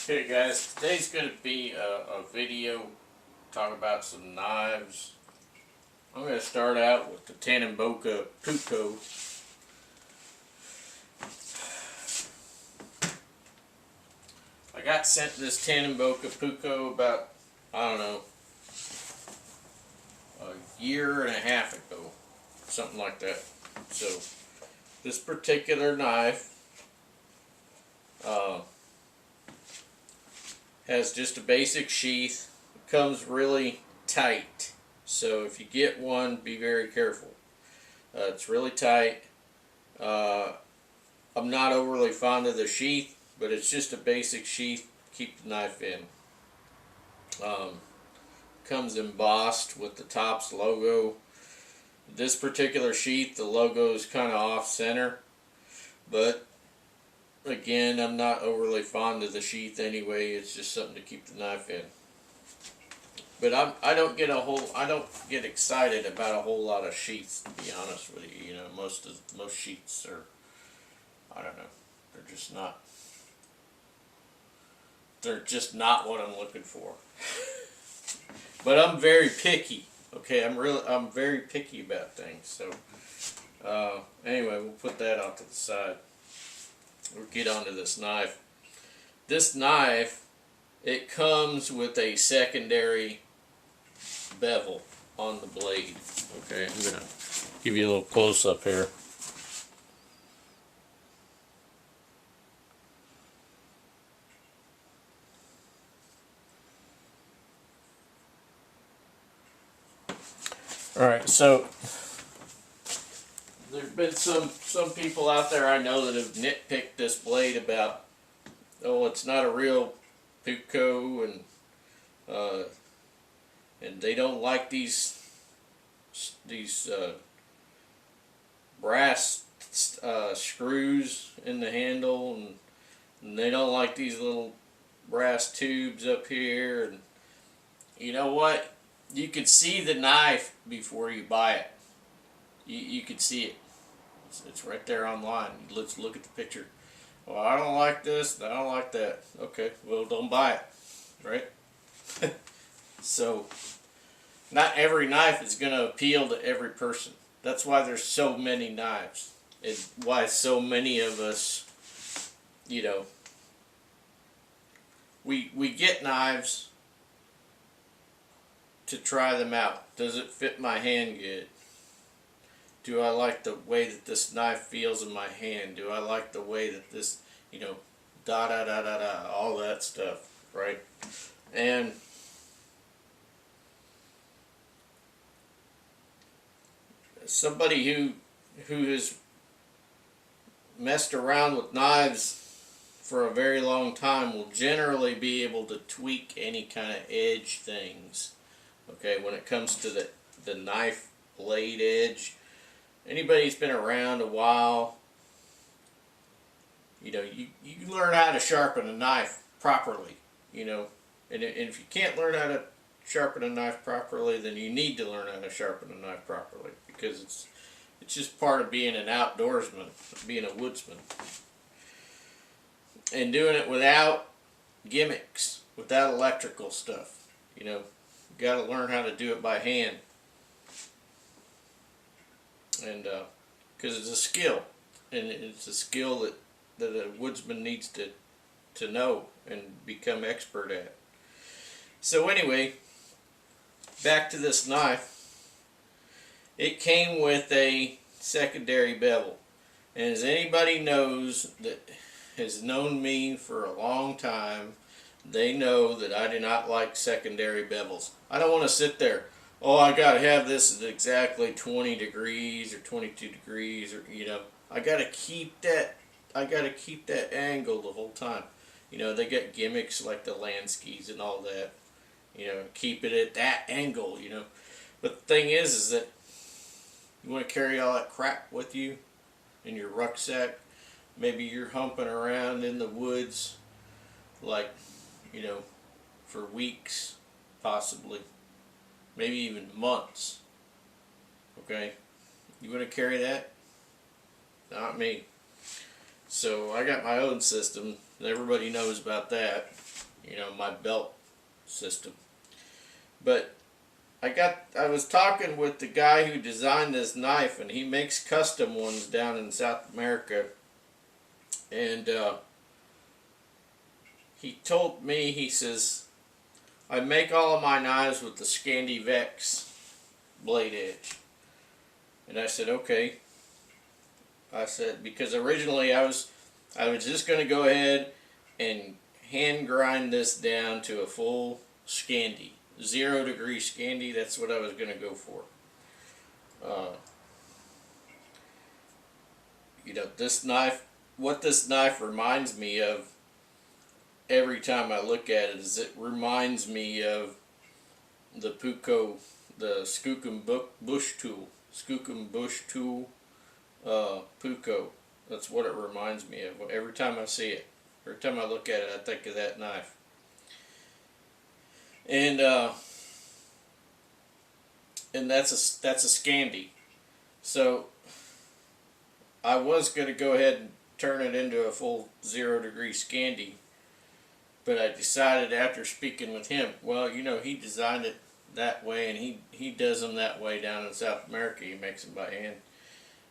Okay guys, today's going to be a video talking about some knives. I'm going to start out with the Tanimboca Puukko. I got sent this Tanimboca Puukko about, I don't know, a year and a half ago, something like that. So this particular knife has just a basic sheath. It comes really tight, so if you get one, be very careful. It's really tight. I'm not overly fond of the sheath, but it's just a basic sheath to keep the knife in. Comes embossed with the Tops logo. This particular sheath, the logo is kind of off center, but again, I'm not overly fond of the sheath anyway. It's just something to keep the knife in. But I don't get excited about a whole lot of sheaths, to be honest with you. You know, most sheaths are, I don't know, they're just not what I'm looking for. But I'm very picky. Okay, I'm very picky about things. So anyway, we'll put that off to the side. We'll get onto this knife. This knife, it comes with a secondary bevel on the blade. Okay, I'm gonna give you a little close up here. Alright, so there's been some people out there I know that have nitpicked this blade about, oh, it's not a real Puukko, and they don't like these brass screws in the handle, and they don't like these little brass tubes up here. And you know what? You could see the knife before you buy it. You could see it. It's right there online. Let's look at the picture. Well, I don't like this, I don't like that. Okay, well, don't buy it, right? So, not every knife is going to appeal to every person. That's why there's so many knives. It's why so many of us, you know, we get knives to try them out. Does it fit my hand good? Do I like the way that this knife feels in my hand? Do I like the way that this, you know, all that stuff, right? And somebody who has messed around with knives for a very long time will generally be able to tweak any kind of edge things. Okay, when it comes to the knife blade edge, anybody who's been around a while, you know, you learn how to sharpen a knife properly, you know, and if you can't learn how to sharpen a knife properly, then you need to learn how to sharpen a knife properly, because it's just part of being an outdoorsman, being a woodsman, and doing it without gimmicks, without electrical stuff. You know, you got to learn how to do it by hand, and because it's a skill, and it's a skill that a woodsman needs to know and become expert at. So anyway, back to this knife. It came with a secondary bevel, and as anybody knows that has known me for a long time, they know that I do not like secondary bevels. I don't want to sit there, oh, I gotta have this at exactly 20 degrees or 22 degrees, or, you know, I gotta keep that angle the whole time. You know, they get gimmicks like the Landskis and all that, you know, keep it at that angle, you know. But the thing is that you want to carry all that crap with you in your rucksack. Maybe you're humping around in the woods, like, you know, for weeks, possibly, maybe even months. Okay, you want to carry that? Not me. So I got my own system, and everybody knows about that. you know, my belt system. But I was talking with the guy who designed this knife, and he makes custom ones down in South America. And he told me, he says, I make all of my knives with the Scandi Vex blade edge. And I said, okay. I said, because originally I was just going to go ahead and hand grind this down to a full Scandi. 0 degree Scandi, that's what I was going to go for. You know, this knife, what this knife reminds me of every time I look at it is it reminds me of the Puukko, the Skookum Bush Tool. Skookum Bush Tool Puukko. That's what it reminds me of every time I see it. Every time I look at it, I think of that knife. And that's a Scandi. So I was going to go ahead and turn it into a full 0 degree Scandi, but I decided after speaking with him, well, you know, he designed it that way, and he does them that way down in South America. He makes them by hand.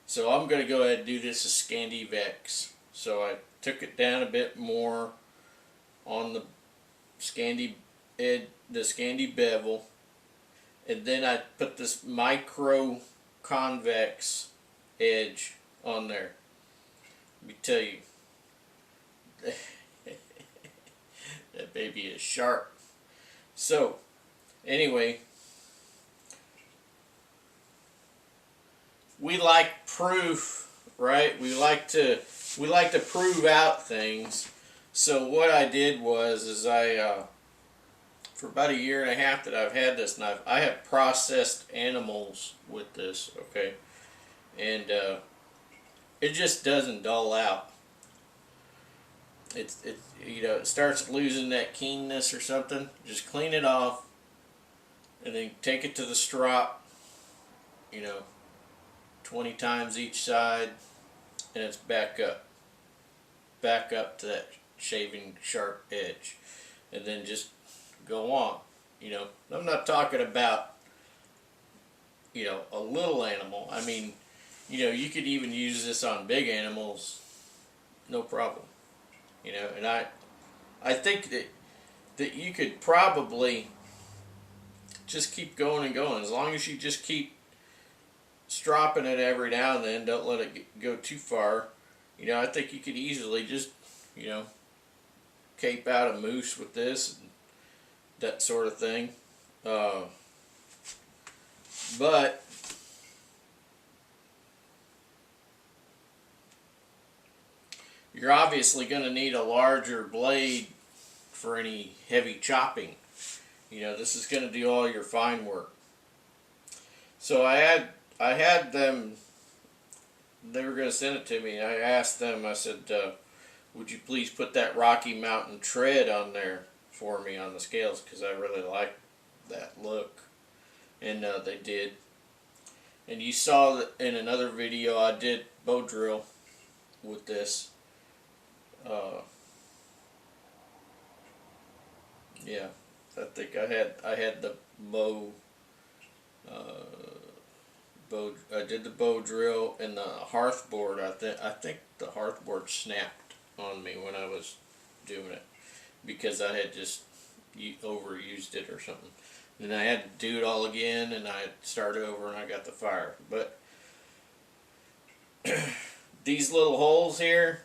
So I'm going to go ahead and do this as Scandi Vex. So I took it down a bit more on the Scandi bevel, and then I put this micro convex edge on there. Let me tell you, that baby is sharp. So anyway, we like proof, right? We like to prove out things. So what I did was I for about 1.5 years that I've had this knife, I have processed animals with this, okay? And it just doesn't dull out. It's you know, it starts losing that keenness or something. Just clean it off, and then take it to the strop, you know, 20 times each side, and it's back up to that shaving sharp edge, and then just go on. You know, I'm not talking about, you know, a little animal. I mean, you know, you could even use this on big animals, no problem. You know, and I think that you could probably just keep going and going, as long as you just keep stropping it every now and then. Don't let it go too far. You know, I think you could easily just, you know, cape out a moose with this, and that sort of thing. But you're obviously going to need a larger blade for any heavy chopping. You know, this is going to do all your fine work. So I had them, they were going to send it to me, and I asked them, I said, would you please put that Rocky Mountain tread on there for me on the scales, because I really like that look. And they did. And you saw that in another video I did bow drill with this. Yeah, I think I had the bow. I did the bow drill, and the hearth board. I think the hearth board snapped on me when I was doing it, because I had just overused it or something. And I had to do it all again, and I started over, and I got the fire. But these little holes here,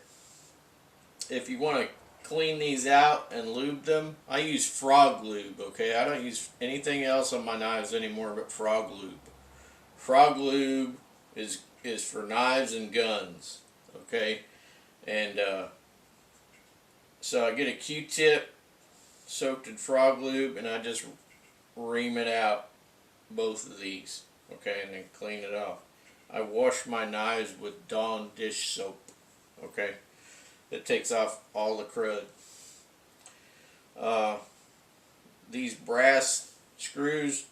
if you want to clean these out and lube them, I use frog lube, okay? I don't use anything else on my knives anymore but frog lube. Frog lube is for knives and guns, okay? And so I get a Q-tip soaked in frog lube, and I just ream it out, both of these, okay, and then clean it off. I wash my knives with Dawn dish soap, okay? It takes off all the crud. These brass screws,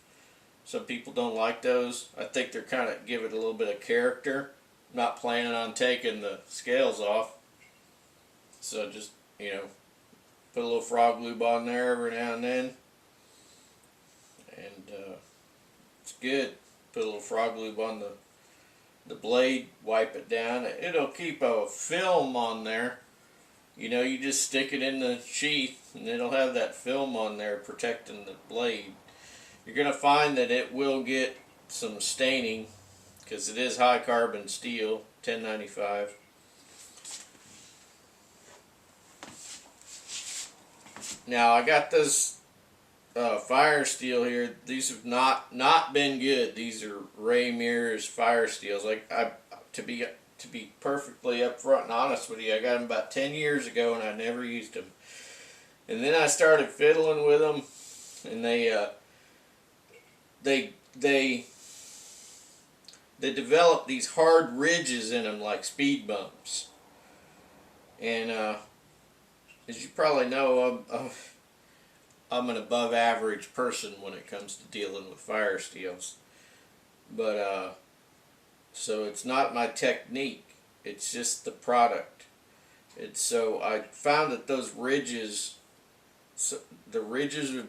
some people don't like those. I think they're kind of give it a little bit of character. I'm not planning on taking the scales off, so just, you know, Put a little frog lube on there every now and then. And it's good. Put a little frog lube on the blade, wipe it down. It'll keep a film on there. You know, you just stick it in the sheath and it'll have that film on there protecting the blade. You're going to find that it will get some staining because it is high carbon steel, 1095. Now I got this fire steel here. These have not been good. These are Ray Mears fire steels. Like to be perfectly upfront and honest with you, I got them about 10 years ago and I never used them. And then I started fiddling with them, and they develop these hard ridges in them like speed bumps. And as you probably know, I'm an above average person when it comes to dealing with fire steels. But so it's not my technique, it's just the product. And so I found that those ridges, the ridges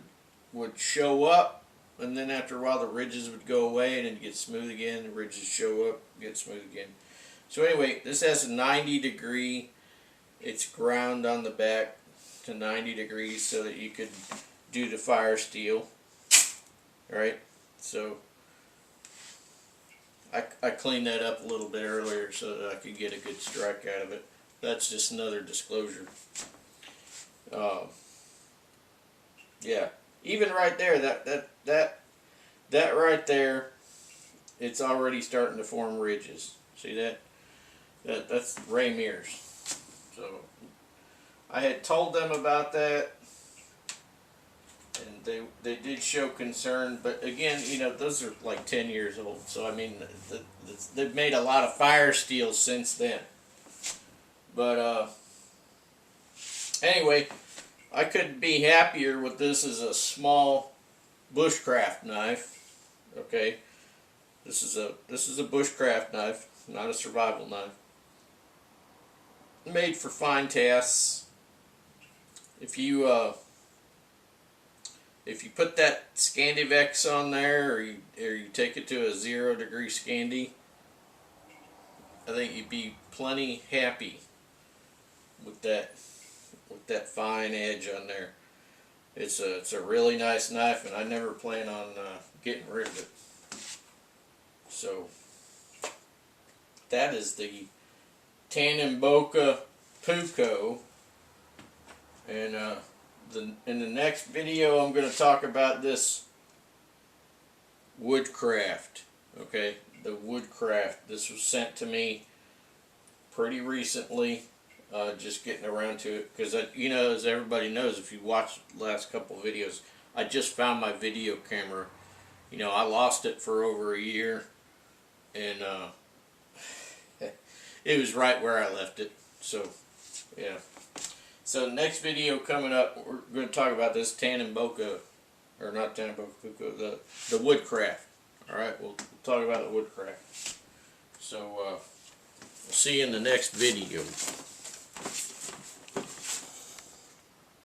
would show up, and then after a while the ridges would go away and then get smooth again. The ridges show up, get smooth again. So anyway, this has a 90 degree, it's ground on the back to 90 degrees so that you could do the fire steel. Alright, so I cleaned that up a little bit earlier so that I could get a good strike out of it. That's just another disclosure. Yeah, even right there, that right there, it's already starting to form ridges. See that? That's Ray Mears. So I had told them about that, and they did show concern, but again, you know, those are like 10 years old, so I mean, they've made a lot of fire steels since then. But anyway, I couldn't be happier with this as a small bushcraft knife. Okay, this is a bushcraft knife, not a survival knife. Made for fine tasks. If you put that Scandivex on there, or you take it to a 0 degree Scandi, I think you'd be plenty happy with that fine edge on there. It's a really nice knife, and I never plan on getting rid of it. So that is the Tanimboca Puukko, and in the next video I'm going to talk about this Woodcraft. Okay, the Woodcraft. This was sent to me pretty recently. Just getting around to it, because you know, as everybody knows, if you watched the last couple videos, I just found my video camera. You know, I lost it for over a year, and it was right where I left it. So yeah. So next video coming up, we're going to talk about this Tanimboca, or not Tanimboca Puukko, the Woodcraft. All right, we'll talk about the Woodcraft. So we'll see you in the next video.